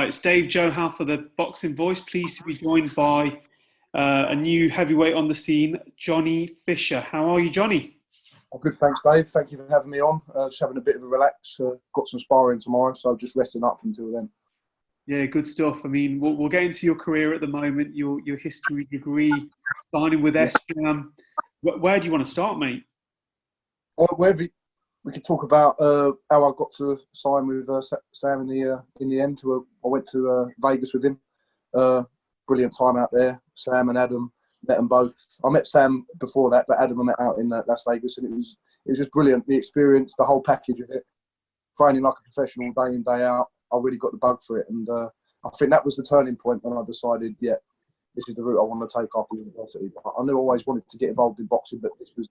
Hi, it's Dave Joe Howe for the Boxing Voice. Pleased to be joined by a new heavyweight on the scene, Johnny Fisher. How are you, Johnny? Oh, good, thanks, Dave. Thank you for having me on. Just having a bit of a relax. Got some sparring tomorrow, so just resting up until then. Yeah, good stuff. I mean, we'll get into your career at the moment, your history degree, signing with Yeah. SJAM. Where do you want to start, mate? Wherever we could talk about how I got to sign with Sam in the end. I went to Vegas with him. Brilliant time out there. Sam and Adam, met them both. I met Sam before that, but Adam I met out in Las Vegas, and it was just brilliant. The experience, the whole package of it. Training like a professional day in, day out. I really got the bug for it, and I think that was the turning point when I decided, yeah, this is the route I want to take after university. I knew I always wanted to get involved in boxing, but this is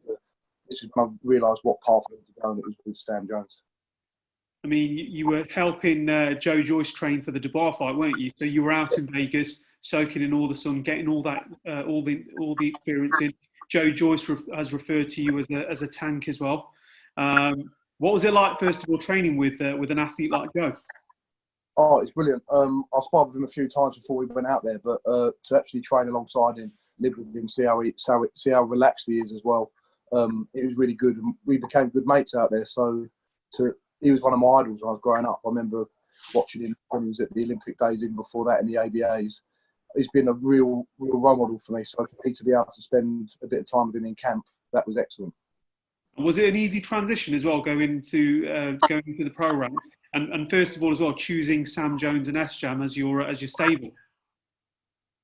when I realised what path I wanted to go, and it was with Sam Jones. I mean, you were helping Joe Joyce train for the Dubois fight, weren't you? So you were out in Vegas, soaking in all the sun, getting all that, all the experience in. Joe Joyce has referred to you as a tank as well. What was it like, first of all, training with an athlete like Joe? Oh, it's brilliant. I sparred with him a few times before we went out there, but to actually train alongside him, live with him, see how relaxed he is as well. It was really good, and we became good mates out there. So he was one of my idols when I was growing up. I remember watching him when he was at the Olympic days, even before that in the ABAs. He's been a real role model for me. So for me to be able to spend a bit of time with him in camp, that was excellent. Was it an easy transition as well, going into the pro ranks, and first of all as well, choosing Sam Jones and SJAM as your stable?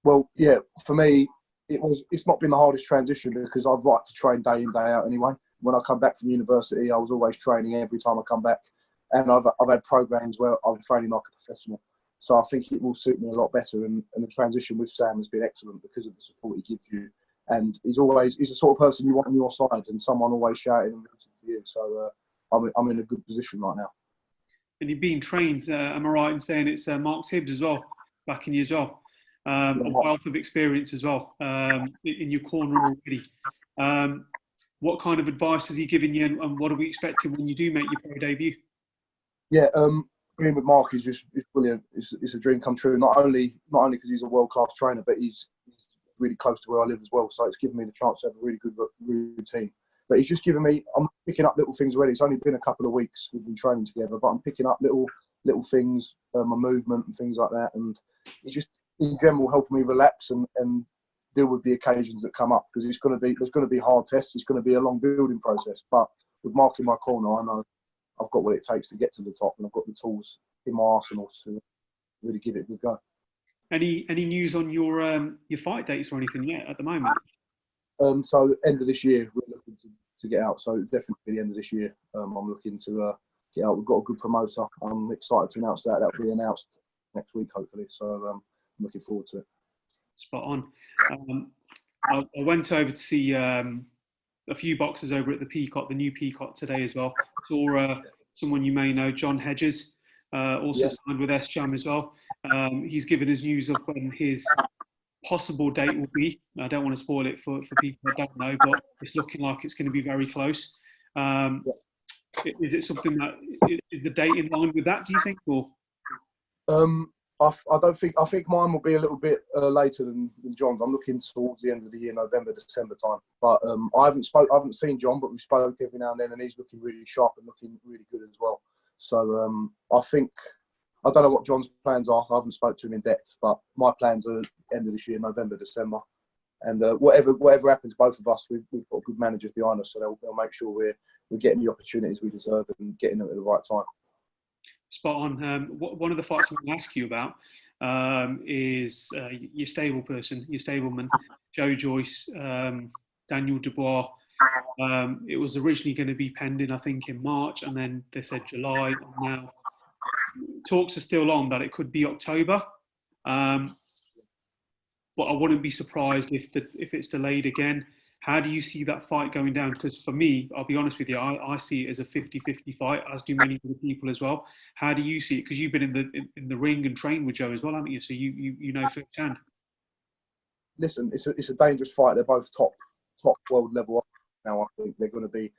Well, yeah, for me, it's not been the hardest transition because I'd like to train day in, day out anyway. When I come back from university, I was always training every time I come back, and I've had programs where I'm training like a professional. So I think it will suit me a lot better, and the transition with Sam has been excellent because of the support he gives you. And he's the sort of person you want on your side, and someone always shouting and rooting for you. So I'm in a good position right now. And you've been trained, am I right in saying it's Mark Tibbs as well, backing you as well? A wealth of experience as well in your corner already. What kind of advice has he given you, and what are we expecting when you do make your pro debut? Yeah, being with Mark is brilliant. It's a dream come true. Not only because he's a world class trainer, but he's really close to where I live as well. So it's given me the chance to have a really good routine. But he's just given me, I'm picking up little things already. It's only been a couple of weeks we've been training together, but I'm picking up little things, my movement and things like that. And he's just, in general, helping me relax and deal with the occasions that come up, because there's going to be hard tests. It's going to be a long building process. But with Mark in my corner, I know I've got what it takes to get to the top, and I've got the tools in my arsenal to really give it a good go. Any news on your fight dates or anything yet at the moment? So end of this year, we're looking to get out. So definitely the end of this year, I'm looking to get out. We've got a good promoter. I'm excited to announce that. That'll be announced next week, hopefully. So I'm looking forward to it. Spot on. I went over to see a few boxers over at the new Peacock today as well. Saw someone you may know, John Hedges, also signed with SJAM as well. He's given us news of when his possible date will be. I don't want to spoil it for people that don't know, but it's looking like it's going to be very close. Is it something that is the date in line with that, do you think? Or I think mine will be a little bit later than John's. I'm looking towards the end of the year, November, December time. But I haven't seen John, but we spoke every now and then, and he's looking really sharp and looking really good as well. So I don't know what John's plans are. I haven't spoke to him in depth, but my plans are end of this year, November, December. And whatever happens, both of us, we've got good managers behind us, so they'll make sure we're getting the opportunities we deserve and getting them at the right time. Spot on. One of the fights I'm going to ask you about is your stableman, Joe Joyce, Daniel Dubois. It was originally going to be pending, I think, in March, and then they said July, and now talks are still on that it could be October. But I wouldn't be surprised if it's delayed again. How do you see that fight going down? Because for me, I'll be honest with you, I see it as a 50-50 fight, as do many other people as well. How do you see it? Because you've been in the ring and trained with Joe as well, haven't you? So you know firsthand. Listen, it's a dangerous fight. They're both top world level now. I think they're going to be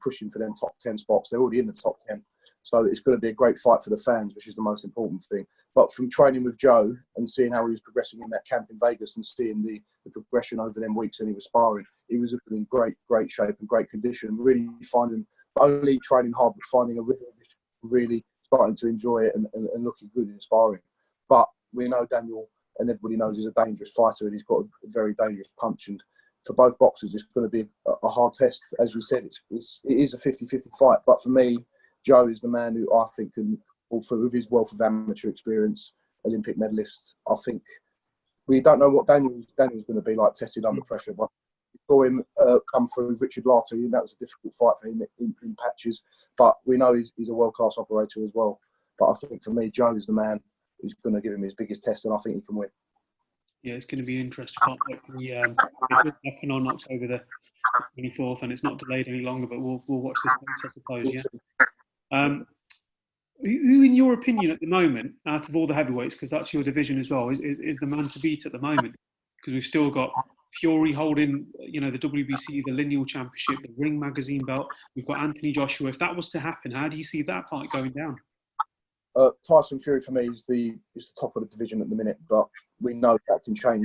pushing for them top 10 spots. They're already in the top 10. So it's going to be a great fight for the fans, which is the most important thing. But from training with Joe and seeing how he was progressing in that camp in Vegas and seeing the progression over them weeks and he was sparring, he was in great shape and great condition, really finding, not only training hard, but finding a really starting to enjoy it and looking good in sparring. But we know Daniel, and everybody knows he's a dangerous fighter and he's got a very dangerous punch. And for both boxers, it's going to be a hard test. As we said, it is a 50-50 fight. But for me, Joe is the man who I think can pull through with his wealth of amateur experience, Olympic medalist. I think we don't know what Daniel's going to be like tested under pressure. But we saw him come through Richard Larter, and that was a difficult fight for him in patches. But we know he's a world-class operator as well. But I think for me, Joe is the man who's going to give him his biggest test, and I think he can win. Yeah, it's going to be interesting. It will happen on October the 24th, and it's not delayed any longer. But we'll watch this space, I suppose. Yeah. Who, in your opinion, at the moment, out of all the heavyweights, because that's your division as well, is the man to beat at the moment? Because we've still got Fury holding, the WBC, the lineal championship, the Ring magazine belt. We've got Anthony Joshua. If that was to happen, how do you see that fight going down? Tyson Fury for me is the top of the division at the minute, but we know that can change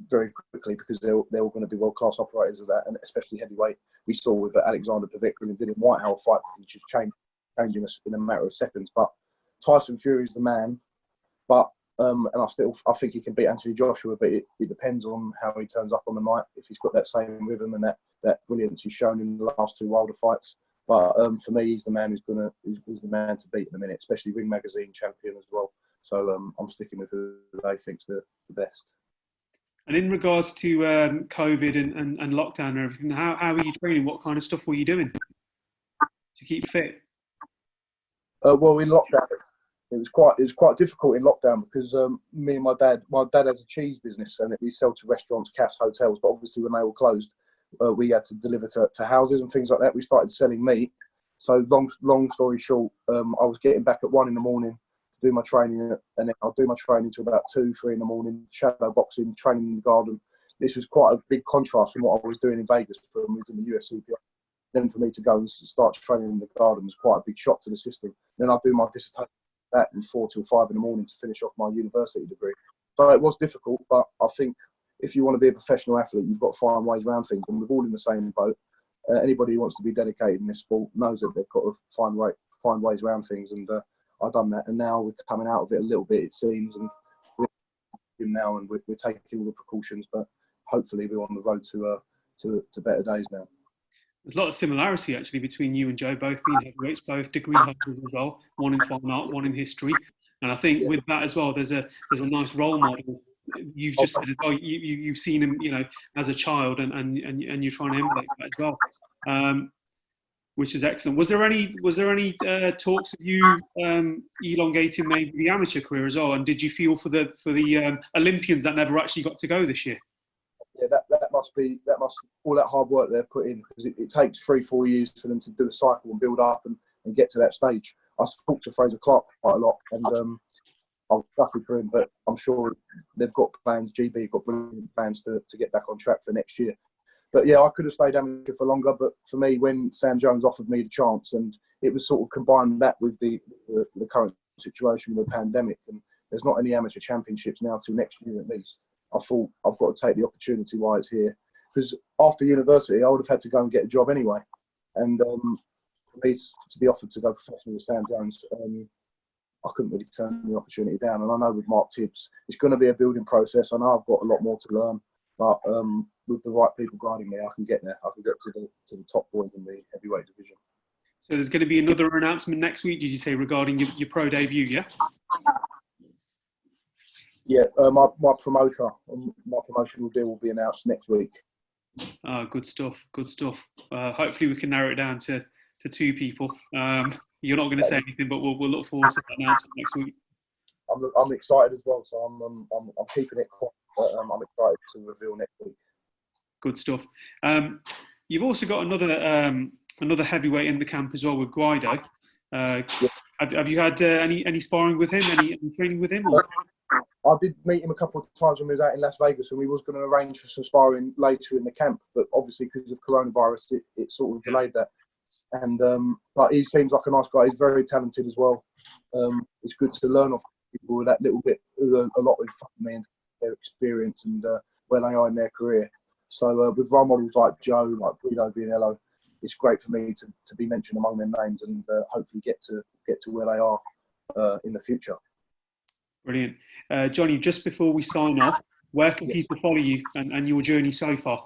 very quickly because they're all going to be world-class operators of that, and especially heavyweight. We saw with Alexander Povetkin and Dylan Whitehouse fight, which is changing in a matter of seconds. But Tyson Fury is the man, but and I think he can beat Anthony Joshua, but it depends on how he turns up on the night, if he's got that same rhythm and that brilliance he's shown in the last two Wilder fights. But for me, he's the man who's the man to beat in a minute, especially Ring Magazine champion as well. So I'm sticking with who they think's the best. And in regards to COVID and lockdown and everything, how are you training? What kind of stuff were you doing to keep fit? Well, in lockdown, it was quite difficult in lockdown because me and my dad has a cheese business and we sell to restaurants, cafes, hotels. But obviously, when they were closed, we had to deliver to houses and things like that. We started selling meat. So long story short, I was getting back at 1 a.m. to do my training, and then I'll do my training till about 2, 3 a.m, shadow boxing, training in the garden. This was quite a big contrast from what I was doing in Vegas when we was in the UFC. Then for me to go and start training in the garden was quite a big shock to the system. Then I'll do my dissertation at 4 till 5 a.m. to finish off my university degree. So it was difficult, but I think if you want to be a professional athlete, you've got to find ways around things, and we're all in the same boat. Anybody who wants to be dedicated in this sport knows that they've got to find ways around things, and I've done that. And now we're coming out of it a little bit, it seems, and we're now, and we're taking all the precautions, but hopefully we're on the road to better days now. There's a lot of similarity actually between you and Joe, both being heavyweights, both degree holders as well, one in fine art, one in history. And I think with that as well, there's a nice role model. You've just said as well, you've seen him, as a child, and you're trying to emulate that as well, which is excellent. Was there any talks of you elongating maybe the amateur career as well? And did you feel for the Olympians that never actually got to go this year? Yeah, that must all that hard work they've put in, because it takes 3-4 years for them to do a cycle and build up and get to that stage. I spoke to Fraser Clark quite a lot, and I was gutted for him, but I'm sure they've got plans. GB got brilliant plans to get back on track for next year. But yeah, I could have stayed amateur for longer, but for me, when Sam Jones offered me the chance, and it was sort of combined that with the current situation with the pandemic, and there's not any amateur championships now till next year at least. I thought I've got to take the opportunity while it's here, because after university I would have had to go and get a job anyway, and for me to be offered to go professional with Sam Jones, I couldn't really turn the opportunity down. And I know with Mark Tibbs, it's going to be a building process. I know I've got a lot more to learn, but with the right people guiding me, I can get there. I can get to the top boys in the heavyweight division. So there's going to be another announcement next week, did you say, regarding your pro debut, yeah? Yeah, my promotional deal will be announced next week. Good stuff. Hopefully we can narrow it down to 2 people. You're not going to say anything, but we'll look forward to that announcement next week. I'm excited as well, so I'm keeping it quiet, but I'm excited to reveal next week. Good stuff. You've also got another heavyweight in the camp as well with Grydog. Have you had any sparring with him? Any training with him? Or? I did meet him a couple of times when we was out in Las Vegas, and we was going to arrange for some sparring later in the camp, but obviously because of coronavirus, it sort of delayed that. And but he seems like a nice guy. He's very talented as well. It's good to learn off people with that little bit, a lot with me and their experience and where they are in their career. So with role models like Joe, like Grydog being Hello, it's great for me to be mentioned among their names and hopefully get to where they are in the future. Brilliant. Johnny, just before we sign off, where can people follow you and your journey so far?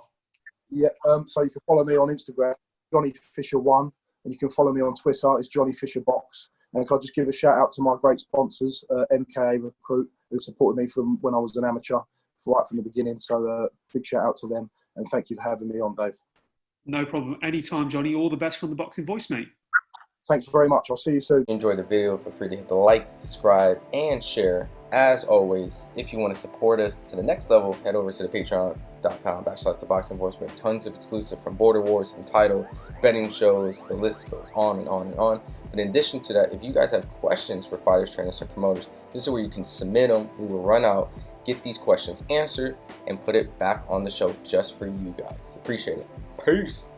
Yeah, so you can follow me on Instagram, Johnny Fisher1, and you can follow me on Twitter, it's Johnny Fisher Box. And can I just give a shout out to my great sponsors, MKA Recruit, who supported me from when I was an amateur, right from the beginning. So big shout out to them, and thank you for having me on, Dave. No problem. Anytime, Johnny. All the best from the Boxing Voice, mate. Thanks very much. I'll see you soon. Enjoy the video. Feel free to hit the like, subscribe, and share. As always, if you want to support us to the next level, head over to the patreon.com/ThaBoxingVoice. We have tons of exclusive from Border Wars, Entitled, betting shows. The list goes on and on and on. But in addition to that, if you guys have questions for fighters, trainers, and promoters, this is where you can submit them. We will run out, get these questions answered, and put it back on the show just for you guys. Appreciate it. Peace.